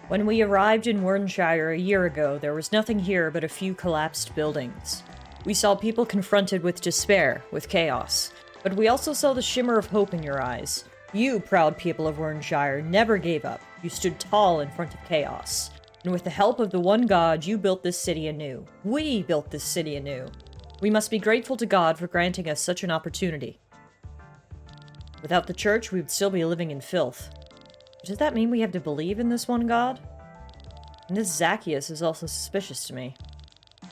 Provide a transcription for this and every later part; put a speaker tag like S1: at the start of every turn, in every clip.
S1: When we arrived in Warrenshire a year ago, there was nothing here but a few collapsed buildings. We saw people confronted with despair, with chaos. But we also saw the shimmer of hope in your eyes. You, proud people of Warrenshire, never gave up. You stood tall in front of chaos. And with the help of the one God, you built this city anew. We built this city anew. We must be grateful to God for granting us such an opportunity. Without the church, we would still be living in filth. Does that mean we have to believe in this one God? And this Zacchaeus is also suspicious to me.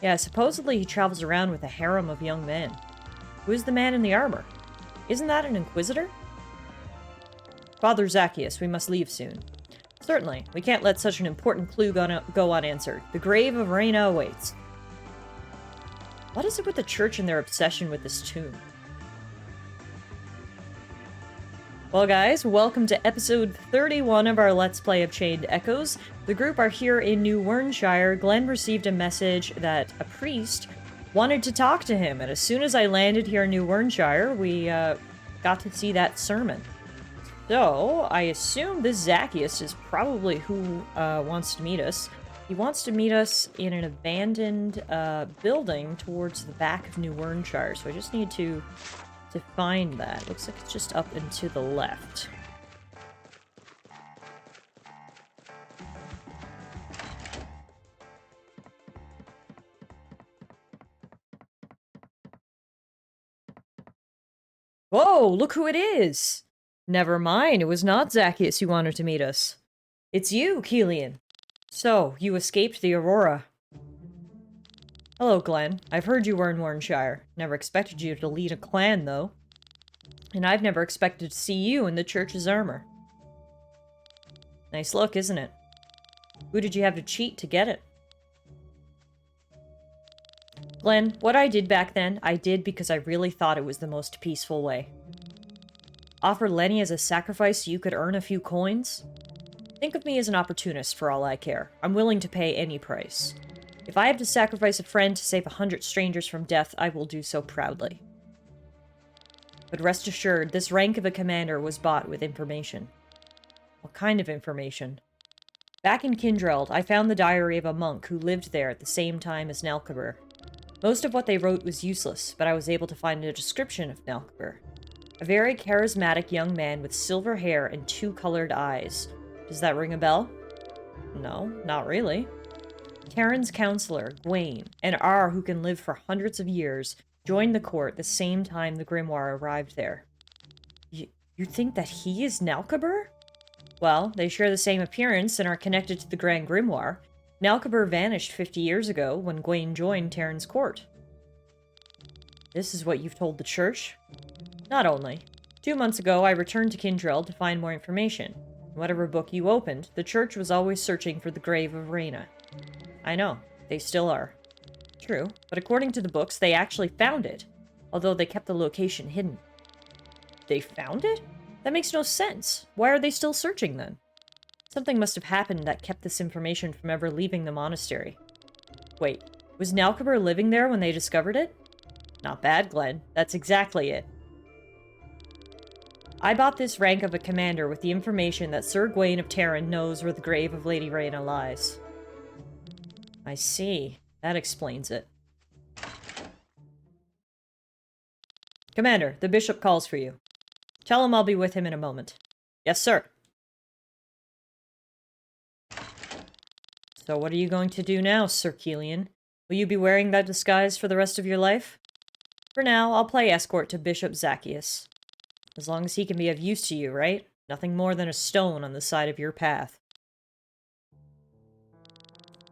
S1: Yeah, supposedly he travels around with a harem of young men. Who is the man in the armor? Isn't that an inquisitor? Father Zacchaeus, we must leave soon. Certainly, we can't let such an important clue go unanswered. The grave of Reyna awaits. What is it with the church and their obsession with this tomb? Well guys, welcome to episode 31 of our Let's Play of Chained Echoes. The group are here in New Warrenshire. Glenn received a message that a priest wanted to talk to him, and as soon as I landed here in New Warrenshire, we got to see that sermon. So, I assume this Zacchaeus is probably who wants to meet us. He wants to meet us in an abandoned building towards the back of New Warrenshire, so I just need to find that. Looks like it's just up and to the left. Whoa, look who it is! Never mind, it was not Zacchaeus who wanted to meet us. It's you, Keelian. So, you escaped the Aurora. Hello, Glenn. I've heard you were in Warrenshire. Never expected you to lead a clan, though. And I've never expected to see you in the church's armor. Nice look, isn't it? Who did you have to cheat to get it? Glenn, what I did back then, I did because I really thought it was the most peaceful way. Offer Lenny as a sacrifice so you could earn a few coins? Think of me as an opportunist for all I care. I'm willing to pay any price. If I have to sacrifice a friend to save 100 strangers from death, I will do so proudly. But rest assured, this rank of a commander was bought with information. What kind of information? Back in Kindreld, I found the diary of a monk who lived there at the same time as Nalkabur. Most of what they wrote was useless, but I was able to find a description of Nalkabur. A very charismatic young man with silver hair and two colored eyes. Does that ring a bell? No, not really. Karen's counselor, Gwaine, and R, who can live for hundreds of years, joined the court the same time the grimoire arrived there. You think that he is Nalkabur? Well, they share the same appearance and are connected to the Grand Grimoire. Nalkabur vanished 50 years ago when Gwaine joined Terran's court. This is what you've told the church? Not only. 2 months ago, I returned to Kindreld to find more information. In whatever book you opened, the church was always searching for the grave of Reyna. I know, they still are. True, but according to the books, they actually found it, although they kept the location hidden. They found it? That makes no sense. Why are they still searching then? Something must have happened that kept this information from ever leaving the monastery. Wait, was Nalkabur living there when they discovered it? Not bad, Glenn. That's exactly it. I bought this rank of a commander with the information that Sir Gwaine of Terran knows where the grave of Lady Reyna lies. I see. That explains it. Commander, the bishop calls for you. Tell him I'll be with him in a moment. Yes, sir. So what are you going to do now, Sir Keelian? Will you be wearing that disguise for the rest of your life? For now, I'll play escort to Bishop Zacchaeus. As long as he can be of use to you, right? Nothing more than a stone on the side of your path.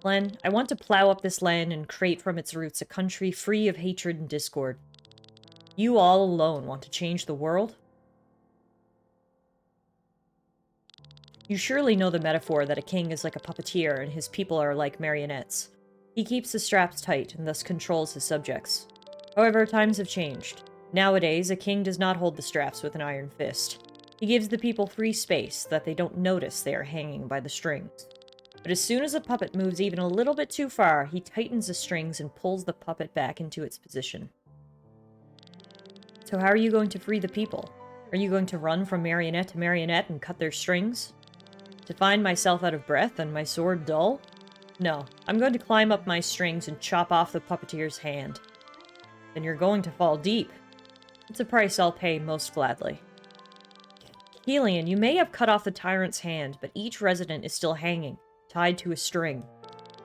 S1: Glenn, I want to plow up this land and create from its roots a country free of hatred and discord. You all alone want to change the world? You surely know the metaphor that a king is like a puppeteer and his people are like marionettes. He keeps the straps tight and thus controls his subjects. However, times have changed. Nowadays, a king does not hold the straps with an iron fist. He gives the people free space so that they don't notice they are hanging by the strings. But as soon as a puppet moves even a little bit too far, he tightens the strings and pulls the puppet back into its position. So how are you going to free the people? Are you going to run from marionette to marionette and cut their strings? To find myself out of breath and my sword dull? No, I'm going to climb up my strings and chop off the puppeteer's hand. Then you're going to fall deep. It's a price I'll pay most gladly. Helion, you may have cut off the tyrant's hand, but each resident is still hanging, tied to a string.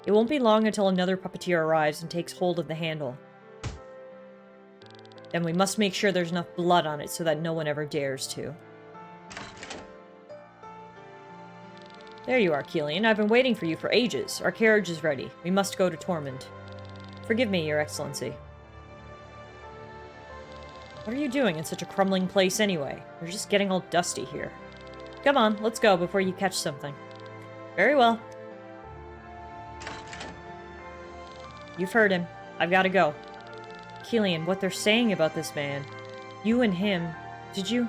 S1: It won't be long until another puppeteer arrives and takes hold of the handle. Then we must make sure there's enough blood on it so that no one ever dares to. There you are, Helion. I've been waiting for you for ages. Our carriage is ready. We must go to Tormund. Forgive me, Your Excellency. What are you doing in such a crumbling place anyway? You're just getting all dusty here. Come on, let's go before you catch something. Very well. You've heard him. I've got to go. Helion, what they're saying about this man. You and him. Did you?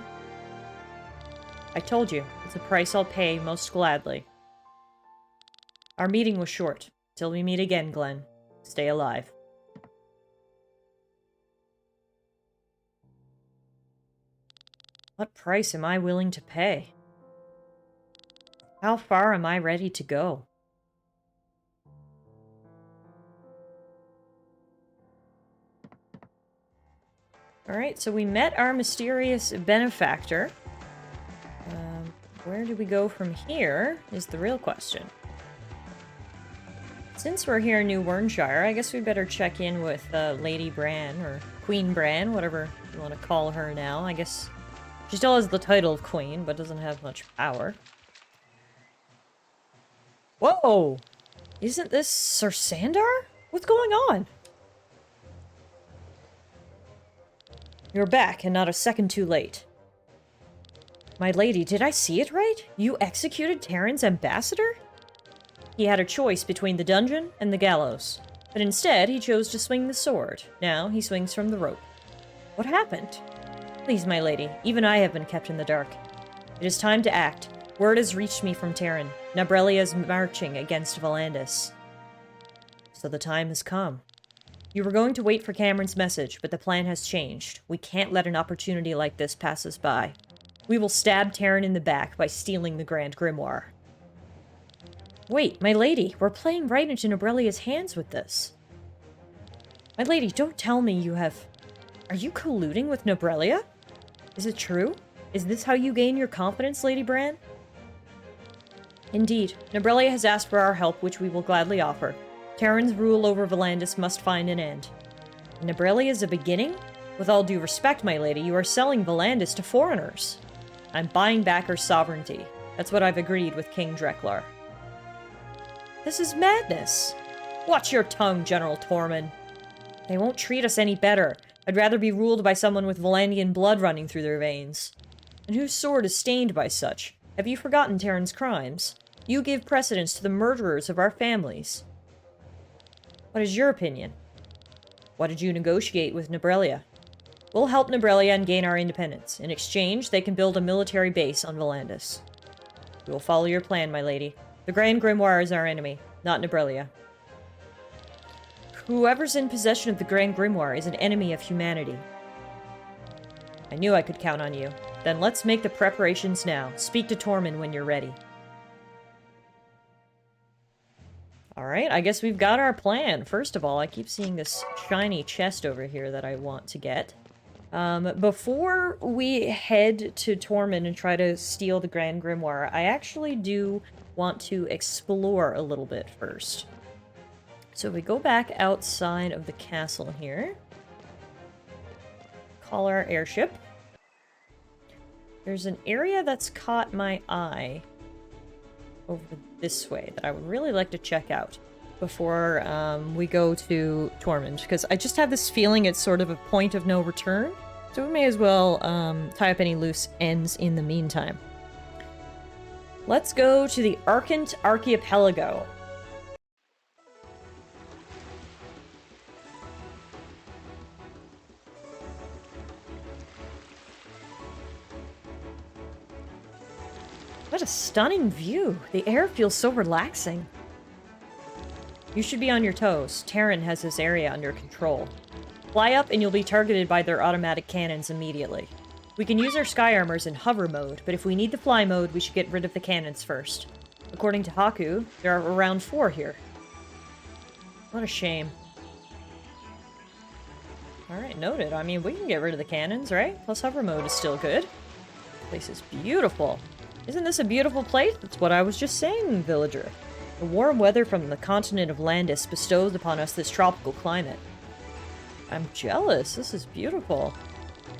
S1: I told you. It's a price I'll pay most gladly. Our meeting was short. Till we meet again, Glenn. Stay alive. What price am I willing to pay? How far am I ready to go? Alright, so we met our mysterious benefactor. Where do we go from here is the real question. Since we're here in New Wernshire, I guess we better check in with Lady Bran, or Queen Bran, whatever you want to call her now. I guess she still has the title of Queen, but doesn't have much power. Whoa! Isn't this Sir Sandar? What's going on? You're back, and not a second too late. My lady, did I see it right? You executed Terran's ambassador? He had a choice between the dungeon and the gallows, but instead he chose to swing the sword. Now he swings from the rope. What happened? Please, my lady, even I have been kept in the dark. It is time to act. Word has reached me from Terran. Nabrelia is marching against Volandis. So the time has come. You were going to wait for Cameron's message, but the plan has changed. We can't let an opportunity like this pass us by. We will stab Terran in the back by stealing the Grand Grimoire. Wait, my lady, we're playing right into Nabrelia's hands with this. My lady, don't tell me you have... Are you colluding with Nabrelia? Is it true? Is this how you gain your confidence, Lady Bran? Indeed, Nabrelia has asked for our help, which we will gladly offer. Terran's rule over Volandis must find an end. Nabrelia is a beginning? With all due respect, my lady, you are selling Volandis to foreigners. I'm buying back her sovereignty. That's what I've agreed with King Dreklar. This is madness. Watch your tongue, General Tormund. They won't treat us any better. I'd rather be ruled by someone with Valandian blood running through their veins. And whose sword is stained by such? Have you forgotten Terran's crimes? You give precedence to the murderers of our families. What is your opinion? What did you negotiate with Nabrelia? We'll help Nabrelia and gain our independence. In exchange, they can build a military base on Volandis. We will follow your plan, my lady. The Grand Grimoire is our enemy, not Nabrelia. Whoever's in possession of the Grand Grimoire is an enemy of humanity. I knew I could count on you. Then let's make the preparations now. Speak to Tormund when you're ready. Alright, I guess we've got our plan. First of all, I keep seeing this shiny chest over here that I want to get. Before we head to Tormund and try to steal the Grand Grimoire, I actually do want to explore a little bit first. So we go back outside of the castle here. Call our airship. There's an area that's caught my eye over this way that I would really like to check out before we go to Tormund, because I just have this feeling it's sort of a point of no return, so we may as well tie up any loose ends in the meantime. Let's go to the Arcant Archipelago. What a stunning view. The air feels so relaxing. You should be on your toes. Terran has this area under control. Fly up and you'll be targeted by their automatic cannons immediately. We can use our sky armors in hover mode, but if we need the fly mode, we should get rid of the cannons first. According to Haku, there are around 4 here. What a shame. Alright, noted. I mean, we can get rid of the cannons, right? Plus hover mode is still good. This place is beautiful. Isn't this a beautiful place? That's what I was just saying, villager. The warm weather from the continent of Landis bestows upon us this tropical climate. I'm jealous. This is beautiful.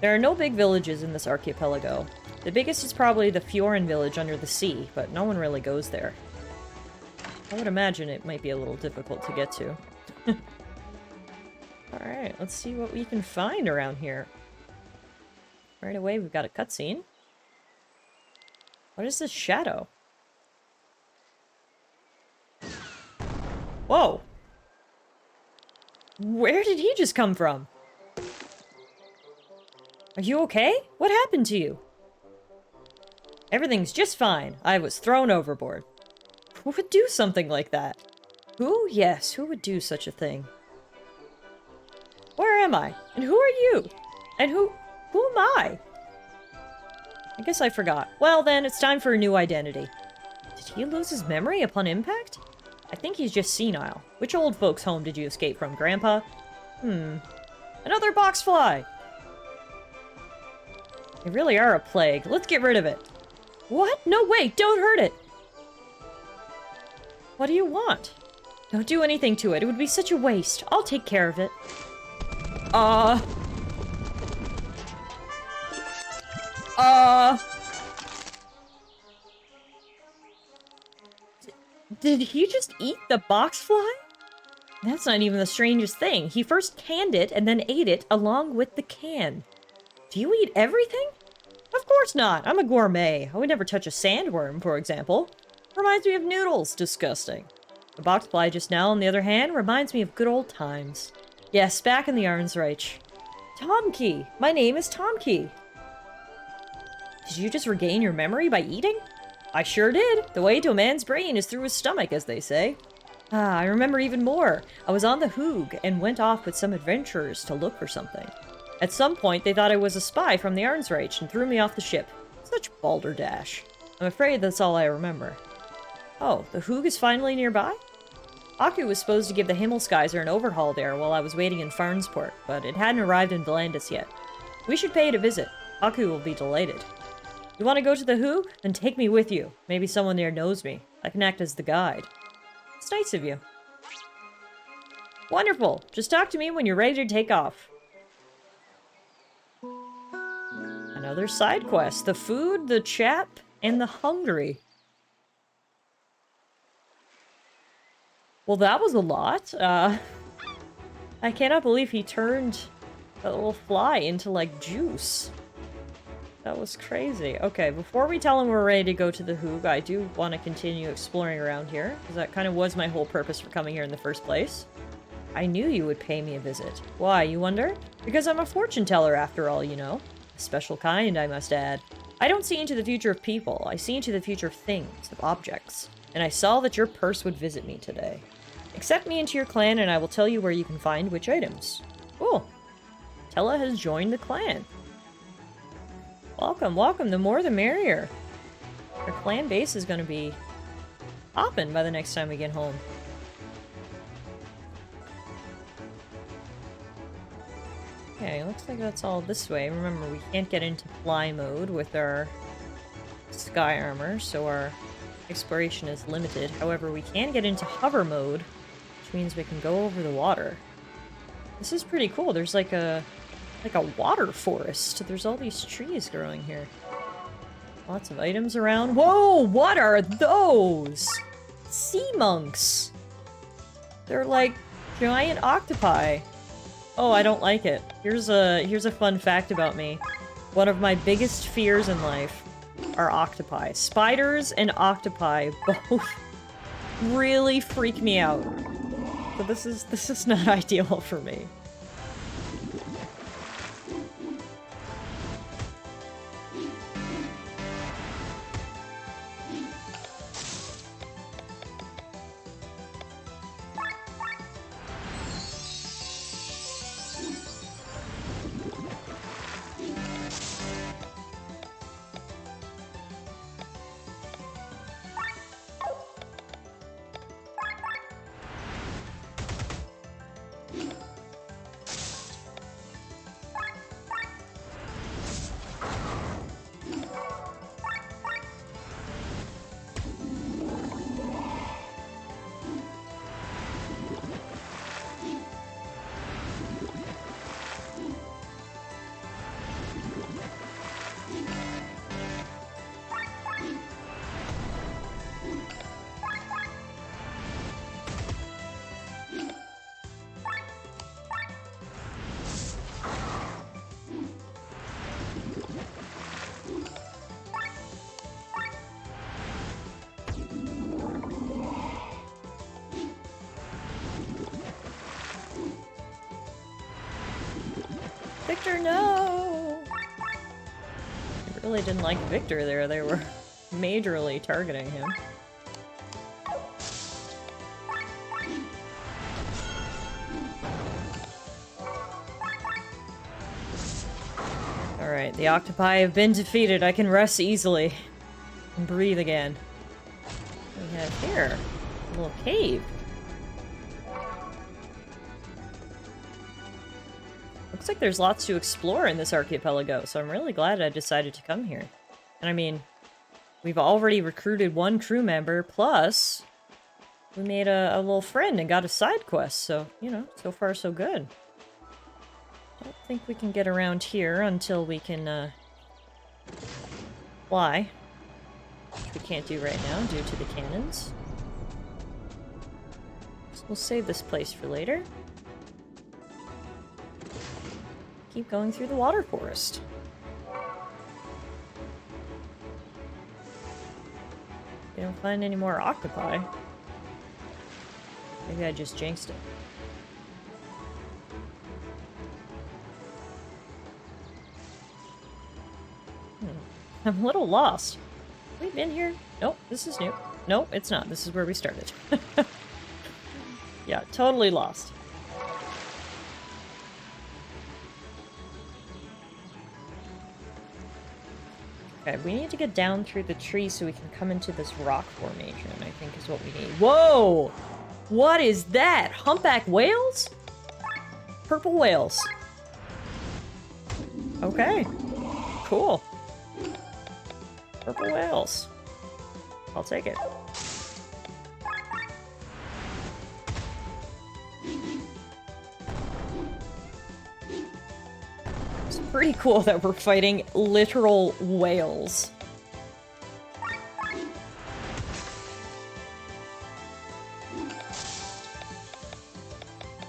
S1: There are no big villages in this archipelago. The biggest is probably the Fioran village under the sea, but no one really goes there. I would imagine it might be a little difficult to get to. Alright, let's see what we can find around here. Right away, we've got a cutscene. What is this shadow? Whoa! Where did he just come from? Are you okay? What happened to you? Everything's just fine. I was thrown overboard. Who would do something like that? Who? Yes, who would do such a thing? Where am I? And who are you? And who am I? I guess I forgot. Well then, it's time for a new identity. Did he lose his memory upon impact? I think he's just senile. Which old folks' home did you escape from, Grandpa? Another boxfly! They really are a plague. Let's get rid of it. What? No, wait! Don't hurt it! What do you want? Don't do anything to it. It would be such a waste. I'll take care of it. Did he just eat the boxfly? That's not even the strangest thing. He first canned it and then ate it along with the can. Do you eat everything? Of course not. I'm a gourmet. I would never touch a sandworm, for example. Reminds me of noodles. Disgusting. The boxfly just now, on the other hand, reminds me of good old times. Yes, back in the Arnsreich. Tomkey! My name is Tomkey! Did you just regain your memory by eating? I sure did. The way to a man's brain is through his stomach, as they say. I remember even more. I was on the Hooge and went off with some adventurers to look for something. At some point, they thought I was a spy from the Arnsreich and threw me off the ship. Such balderdash. I'm afraid that's all I remember. Oh, the Hooge is finally nearby? Aku was supposed to give the Himmelskaiser an overhaul there while I was waiting in Farnsport, but it hadn't arrived in Valandis yet. We should pay it a visit. Aku will be delighted. You want to go to the Hooge? Then take me with you. Maybe someone there knows me. I can act as the guide. It's nice of you. Wonderful. Just talk to me when you're ready to take off. Another side quest. The food, the chap, and the hungry. Well, that was a lot. I cannot believe he turned that little fly into, like, juice. That was crazy. Okay, before we tell him we're ready to go to the Hooge, I do want to continue exploring around here, because that kind of was my whole purpose for coming here in the first place. I knew you would pay me a visit. Why, you wonder? Because I'm a fortune teller, after all, you know. A special kind, I must add. I don't see into the future of people. I see into the future of things, of objects. And I saw that your purse would visit me today. Accept me into your clan, and I will tell you where you can find which items. Cool. Tella has joined the clan. Welcome, welcome. The more the merrier. Our clan base is going to be hopping by the next time we get home. Okay, looks like that's all this way. Remember, we can't get into fly mode with our sky armor, so our exploration is limited. However, we can get into hover mode, which means we can go over the water. This is pretty cool. There's like a water forest. There's all these trees growing here. Lots of items around. Whoa! What are those? Sea monks! They're like giant octopi. Oh, I don't like it. Here's a fun fact about me. One of my biggest fears in life are octopi. Spiders and octopi both really freak me out. So this is not ideal for me. Victor, no! I really didn't like Victor there. They were majorly targeting him. Alright, the octopi have been defeated. I can rest easily. And breathe again. What do we have here? A little cave. Looks like there's lots to explore in this archipelago, so I'm really glad I decided to come here. And I mean, we've already recruited one crew member, plus we made a little friend and got a side quest, so, you know, so far so good. Don't think we can get around here until we can, fly. Which we can't do right now due to the cannons. So we'll save this place for later. Keep going through the water forest. We don't find any more octopi. Maybe I just jinxed it. I'm a little lost. Have we been here? Nope, this is new. Nope, it's not. This is where we started. Yeah, totally lost. Okay, we need to get down through the tree so we can come into this rock formation, I think is what we need. Whoa! What is that? Humpback whales? Purple whales. Okay. Cool. Purple whales. I'll take it. It's pretty cool that we're fighting literal whales.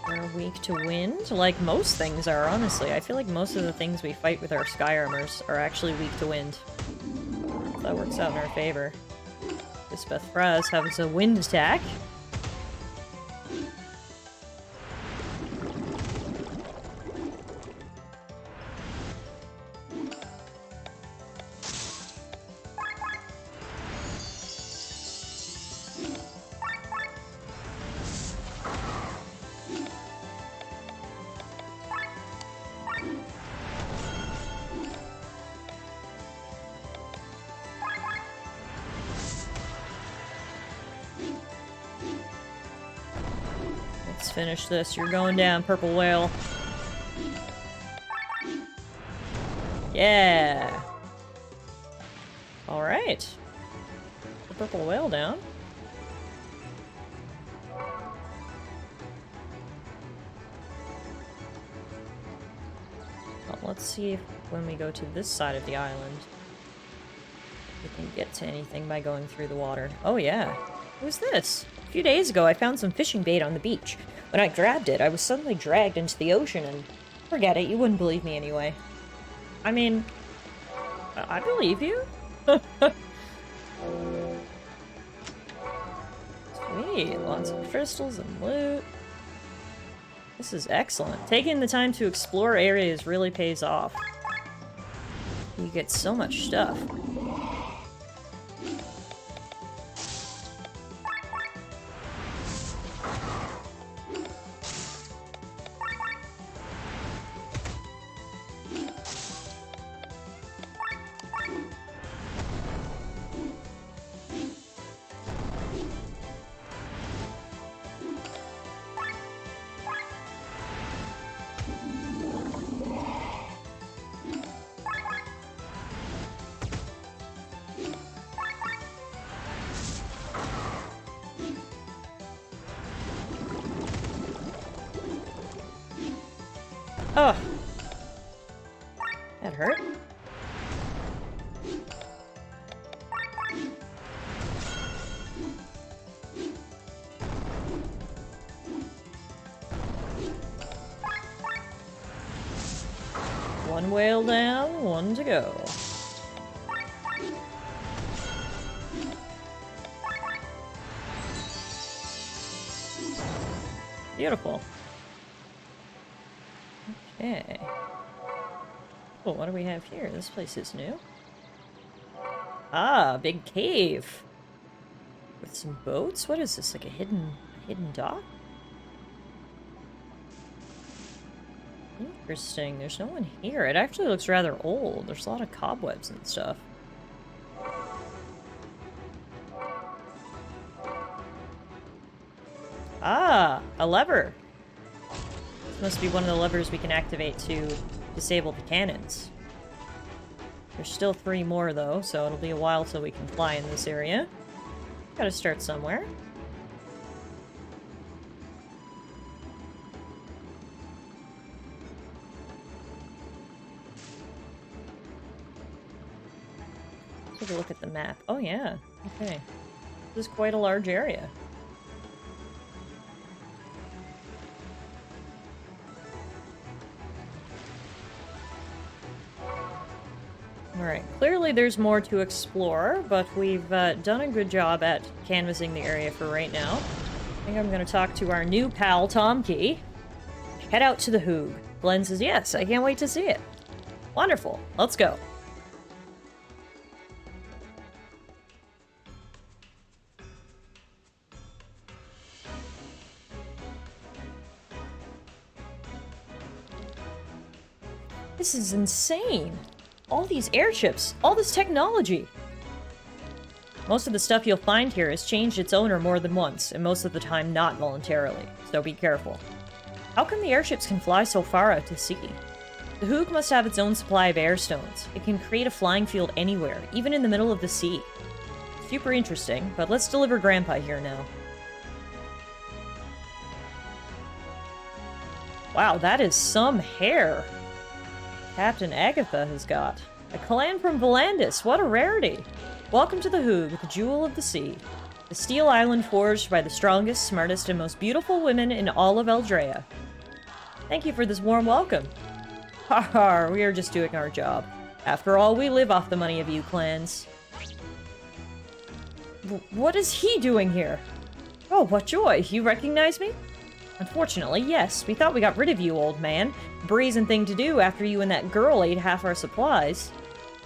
S1: They're weak to wind, like most things are, honestly. I feel like most of the things we fight with our sky armors are actually weak to wind. That works out in our favor. This Bethfraz has a wind attack. Let's finish this. You're going down, purple whale. Yeah. All right. The purple whale down. Well, let's see if when we go to this side of the island, we can get to anything by going through the water. Oh yeah. Who's this? A few days ago, I found some fishing bait on the beach. When I grabbed it, I was suddenly dragged into the ocean and... Forget it, you wouldn't believe me anyway. I mean... I believe you. Sweet, lots of crystals and loot. This is excellent. Taking the time to explore areas really pays off. You get so much stuff. Oh. That hurt. One whale down, one to go. Beautiful. Okay. Oh, what do we have here? This place is new. Ah, big cave. With some boats? What is this, like a hidden dock? Interesting. There's no one here. It actually looks rather old. There's a lot of cobwebs and stuff. Ah, a lever. This must be one of the levers we can activate to disable the cannons. There's still 3 more, though, so it'll be a while till we can fly in this area. Gotta start somewhere. Take a look at the map. Oh, yeah. Okay. This is quite a large area. Alright, clearly there's more to explore, but we've done a good job at canvassing the area for right now. I think I'm going to talk to our new pal, Tomkey. Head out to the Hooge. Glenn says, yes, I can't wait to see it. Wonderful, let's go. This is insane. All these airships, all this technology. Most of the stuff you'll find here has changed its owner more than once, and most of the time not voluntarily, so be careful. How come the airships can fly so far out to sea? The Hooge must have its own supply of air stones. It can create a flying field anywhere, even in the middle of the sea. Super interesting, but let's deliver Grandpa here now. Wow, that is some hair. Captain Agatha has got. A clan from Volandis, what a rarity! Welcome to the Hooge, the jewel of the sea. The steel island forged by the strongest, smartest, and most beautiful women in all of Eldrea. Thank you for this warm welcome. Haha, we are just doing our job. After all, we live off the money of you clans. What is he doing here? Oh, what joy! You recognize me? Unfortunately, yes. We thought we got rid of you, old man. Brazen thing to do after you and that girl ate half our supplies.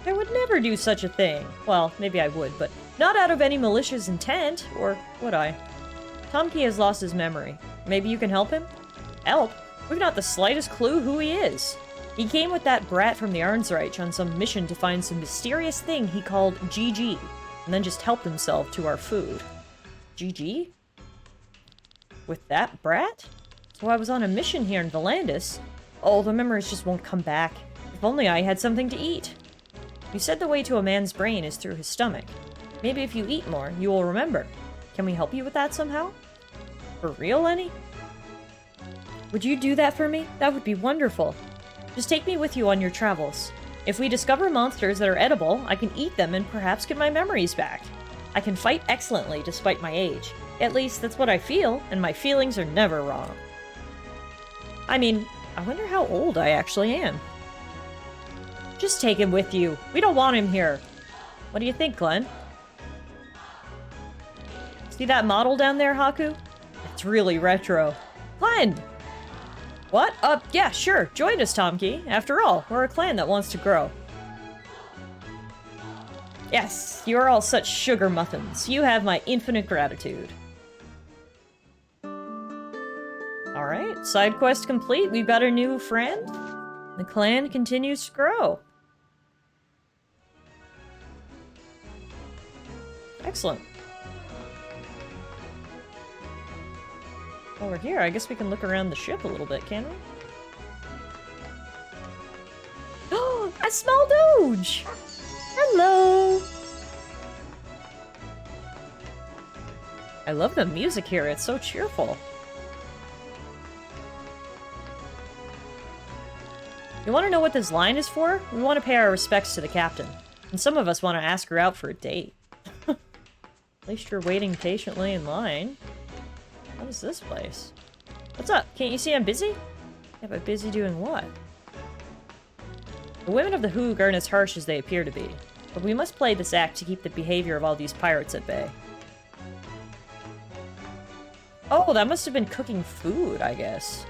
S1: I would never do such a thing. Well, maybe I would, but not out of any malicious intent. Or would I? Tomkey has lost his memory. Maybe you can help him? Help? We've not the slightest clue who he is. He came with that brat from the Arnsreich on some mission to find some mysterious thing he called GG, and then just helped himself to our food. GG? With that brat? So I was on a mission here in Volandis. Oh, the memories just won't come back. If only I had something to eat. You said the way to a man's brain is through his stomach. Maybe if you eat more, you will remember. Can we help you with that somehow? For real, Lenny? Would you do that for me? That would be wonderful. Just take me with you on your travels. If we discover monsters that are edible, I can eat them and perhaps get my memories back. I can fight excellently despite my age. At least, that's what I feel, and my feelings are never wrong. I mean, I wonder how old I actually am. Just take him with you. We don't want him here. What do you think, Glenn? See that model down there, Haku? It's really retro. Glenn! What? Yeah, sure. Join us, Tomkey. After all, we're a clan that wants to grow. Yes, you are all such sugar muffins. You have my infinite gratitude. Alright, side quest complete. We've got a new friend. The clan continues to grow. Excellent. While we're here, I guess we can look around the ship a little bit, can we? Oh, a small Hooge! Hello! I love the music here, it's so cheerful. You want to know what this line is for? We want to pay our respects to the captain. And some of us want to ask her out for a date. At least you're waiting patiently in line. What is this place? What's up? Can't you see I'm busy? Yeah, but busy doing what? The women of the Hooge aren't as harsh as they appear to be. But we must play this act to keep the behavior of all these pirates at bay. Oh, that must have been cooking food, I guess.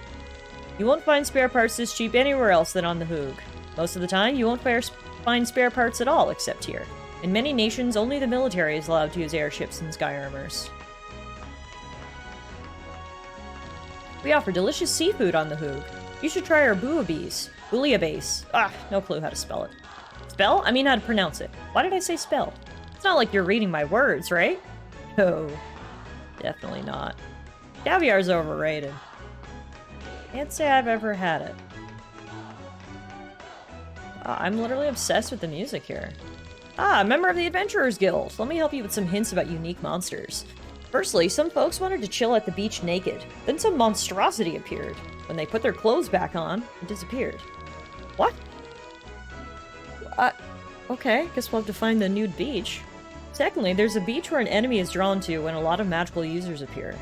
S1: You won't find spare parts this cheap anywhere else than on the Hooge. Most of the time, you won't find spare parts at all, except here. In many nations, only the military is allowed to use airships and sky armors. We offer delicious seafood on the Hooge. You should try our bouillabaisse. Ah, no clue how to spell it. Spell? I mean how to pronounce it. Why did I say spell? It's not like you're reading my words, right? No, definitely not. Caviar's overrated. Can't say I've ever had it. I'm literally obsessed with the music here. Ah, member of the Adventurers Guild. Let me help you with some hints about unique monsters. Firstly, some folks wanted to chill at the beach naked. Then some monstrosity appeared. When they put their clothes back on, it disappeared. What? Okay, guess we'll have to find the nude beach. Secondly, there's a beach where an enemy is drawn to when a lot of magical users appear.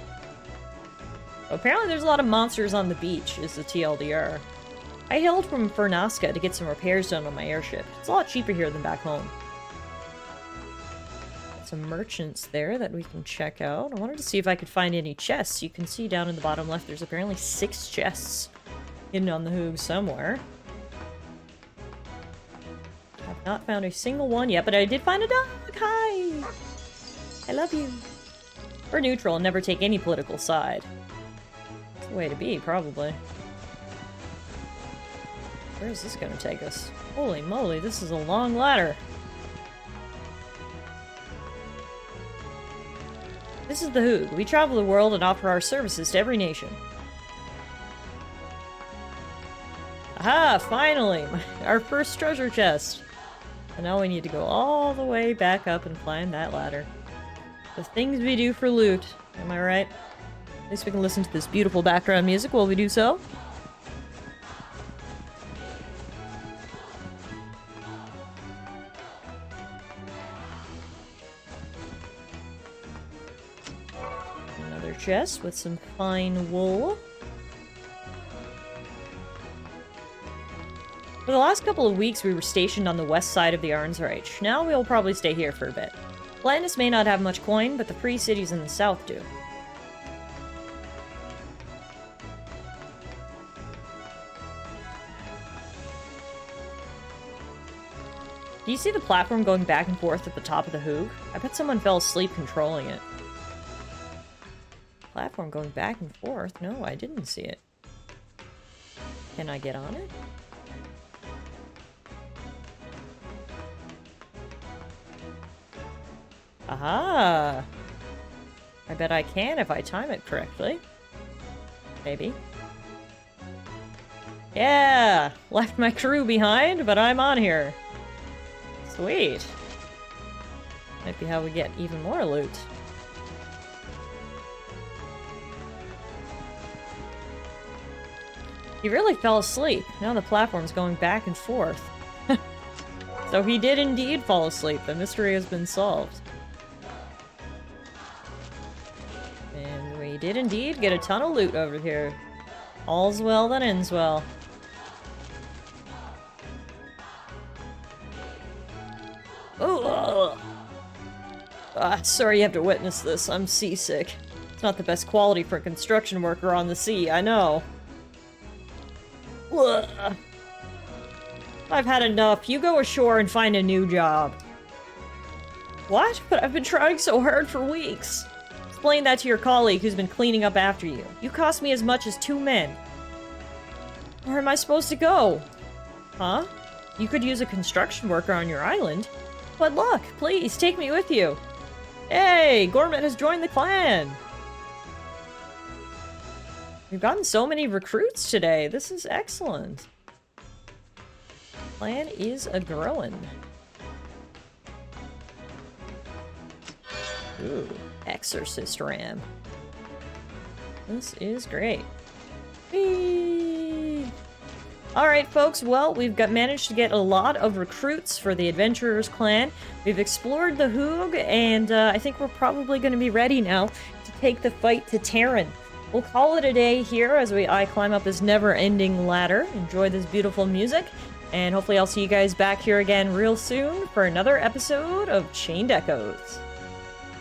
S1: Apparently there's a lot of monsters on the beach, is the TLDR. I hailed from Fernaska to get some repairs done on my airship. It's a lot cheaper here than back home. Got some merchants there that we can check out. I wanted to see if I could find any chests. You can see down in the bottom left there's apparently 6 chests hidden on the Hooge somewhere. I've not found a single one yet, but I did find a dog! Hi! I love you. We're neutral and never take any political side. It's the way to be, probably. Where is this gonna take us? Holy moly, this is a long ladder. This is the Hooge. We travel the world and offer our services to every nation. Aha! Finally! Our first treasure chest! And now we need to go all the way back up and climb that ladder. The things we do for loot. Am I right? At least we can listen to this beautiful background music while we do so. Another chest with some fine wool. For the last couple of weeks, we were stationed on the west side of the Arnsreich. Now we'll probably stay here for a bit. Atlantis may not have much coin, but the free cities in the south do. Do you see the platform going back and forth at the top of the Hooge? I bet someone fell asleep controlling it. Platform going back and forth? No, I didn't see it. Can I get on it? Aha! I bet I can if I time it correctly. Maybe. Yeah! Left my crew behind, but I'm on here. Sweet. Might be how we get even more loot. He really fell asleep. Now the platform's going back and forth. So he did indeed fall asleep. The mystery has been solved. And we did indeed get a ton of loot over here. All's well that ends well. Oh! Sorry you have to witness this. I'm seasick. It's not the best quality for a construction worker on the sea, I know. Ugh. I've had enough. You go ashore and find a new job. What? But I've been trying so hard for weeks. Explain that to your colleague who's been cleaning up after you. You cost me as much as 2 men. Where am I supposed to go? Huh? You could use a construction worker on your island. But look, please, take me with you. Hey, Gormit has joined the clan. We've gotten so many recruits today. This is excellent. Clan is a-growing. Ooh, Exorcist Ram. This is great. Whee! Alright, folks, well, we've managed to get a lot of recruits for the Adventurers clan. We've explored the Hooge, and I think we're probably going to be ready now to take the fight to Terran. We'll call it a day here as I climb up this never-ending ladder. Enjoy this beautiful music, and hopefully I'll see you guys back here again real soon for another episode of Chained Echoes.